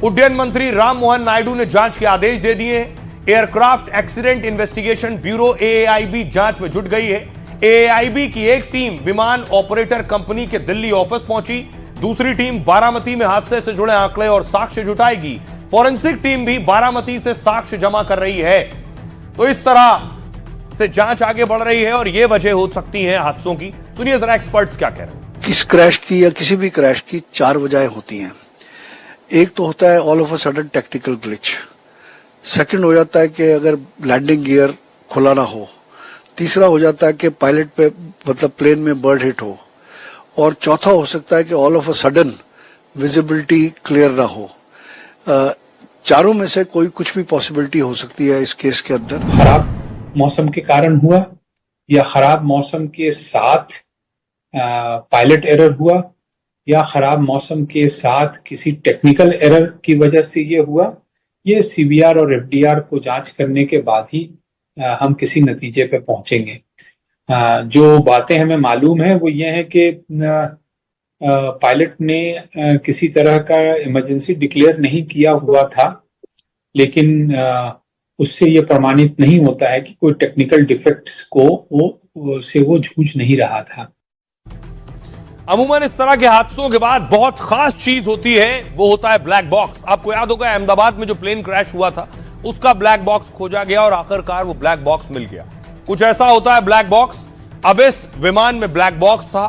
उड्डयन मंत्री राम मोहन नायडू ने जांच के आदेश दे दिए हैं। एयरक्राफ्ट एक्सीडेंट इन्वेस्टिगेशन ब्यूरो एएआईबी जांच में जुट गई है। एएआईबी की एक टीम विमान ऑपरेटर कंपनी के दिल्ली ऑफिस पहुंची, दूसरी टीम बारामती में हादसे से जुड़े आंकड़े और साक्ष्य जुटाएगी। फॉरेंसिक टीम भी बारामती से साक्ष्य जमा कर रही है। तो इस तरह से जांच आगे बढ़ रही है और यह वजह हो सकती है हादसों की। सुनिए जरा एक्सपर्ट्स क्या कह रहे हैं। किस क्रैश की या किसी भी क्रैश की 4 वजहें होती हैं। एक तो होता है all of a sudden technical glitch. Second हो जाता है कि अगर लैंडिंग गियर खुला ना हो। तीसरा हो जाता है कि पायलट पे मतलब प्लेन में बर्ड हिट हो। और चौथा हो सकता है कि all of a sudden visibility clear ना हो। चारों में से कोई कुछ भी पॉसिबिलिटी हो सकती है इस केस के अंदर। खराब मौसम के कारण हुआ या खराब मौसम के साथ पायलट एरर हुआ या खराब मौसम के साथ किसी टेक्निकल एरर की वजह से ये हुआ, ये सीवीआर और एफडीआर को जांच करने के बाद ही हम किसी नतीजे पे पहुंचेंगे। जो बातें हमें मालूम है वो ये है कि पायलट ने किसी तरह का इमरजेंसी डिक्लेयर नहीं किया हुआ था, लेकिन उससे ये प्रमाणित नहीं होता है कि कोई टेक्निकल डिफेक्ट्स को वो जूझ नहीं रहा था। अमूमन इस तरह के हादसों के बाद बहुत खास चीज होती है, वो होता है ब्लैक बॉक्स। आपको याद होगा अहमदाबाद में जो प्लेन क्रैश हुआ था उसका ब्लैक बॉक्स खोजा गया और आखिरकार वो ब्लैक बॉक्स मिल गया। कुछ ऐसा होता है ब्लैक बॉक्स। अब इस विमान में ब्लैक बॉक्स था।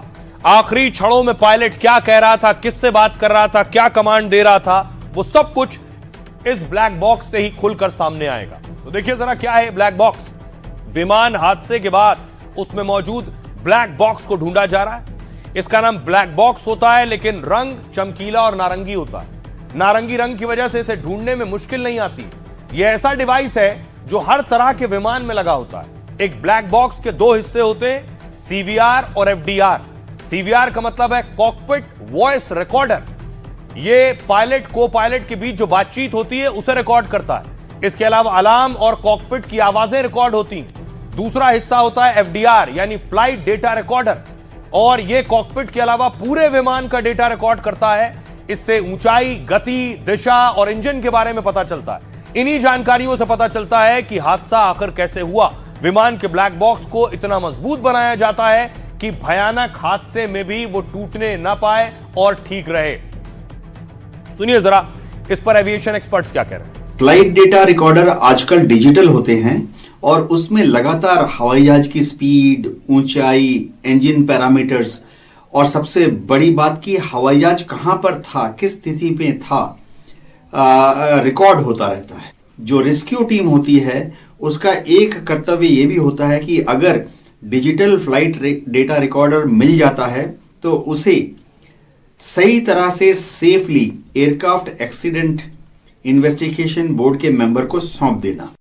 आखिरी क्षणों में पायलट क्या कह रहा था, किससे बात कर रहा था, क्या कमांड दे रहा था, वो सब कुछ इस ब्लैक बॉक्स से ही खुलकर सामने आएगा। तो देखिए जरा क्या है ब्लैक बॉक्स। विमान हादसे के बाद उसमें मौजूद ब्लैक बॉक्स को ढूंढा जा रहा है। इसका नाम ब्लैक बॉक्स होता है, लेकिन रंग चमकीला और नारंगी होता है। नारंगी रंग की वजह से इसे ढूंढने में मुश्किल नहीं आती। यह ऐसा डिवाइस है जो हर तरह के विमान में लगा होता है। एक ब्लैक बॉक्स के 2 हिस्से होते हैं, सीवीआर और एफडीआर। सीवीआर का मतलब है कॉकपिट वॉइस रिकॉर्डर। ये पायलट को पायलट के बीच जो बातचीत होती है उसे रिकॉर्ड करता है। इसके अलावा अलार्म और कॉकपिट की आवाजें रिकॉर्ड होती हैं। दूसरा हिस्सा होता है एफडीआर यानी फ्लाइट डेटा रिकॉर्डर, और यह कॉकपिट के अलावा पूरे विमान का डेटा रिकॉर्ड करता है। इससे ऊंचाई, गति, दिशा और इंजन के बारे में पता चलता है। इन्हीं जानकारियों से पता चलता है कि हादसा आखिर कैसे हुआ। विमान के ब्लैक बॉक्स को इतना मजबूत बनाया जाता है कि भयानक हादसे में भी वो टूटने ना पाए और ठीक रहे। सुनिए जरा इस पर एविएशन एक्सपर्ट्स क्या कह रहे हैं। फ्लाइट डेटा रिकॉर्डर आजकल डिजिटल होते हैं और उसमें लगातार हवाई जहाज की स्पीड, ऊंचाई, इंजन पैरामीटर्स और सबसे बड़ी बात की हवाई जहाज कहां पर था, किस स्थिति में था, रिकॉर्ड होता रहता है। जो रेस्क्यू टीम होती है उसका एक कर्तव्य यह भी होता है कि अगर डिजिटल फ्लाइट डेटा रिकॉर्डर मिल जाता है तो उसे सही तरह से safely aircraft accident investigation board के मेंबर को सौंप देना।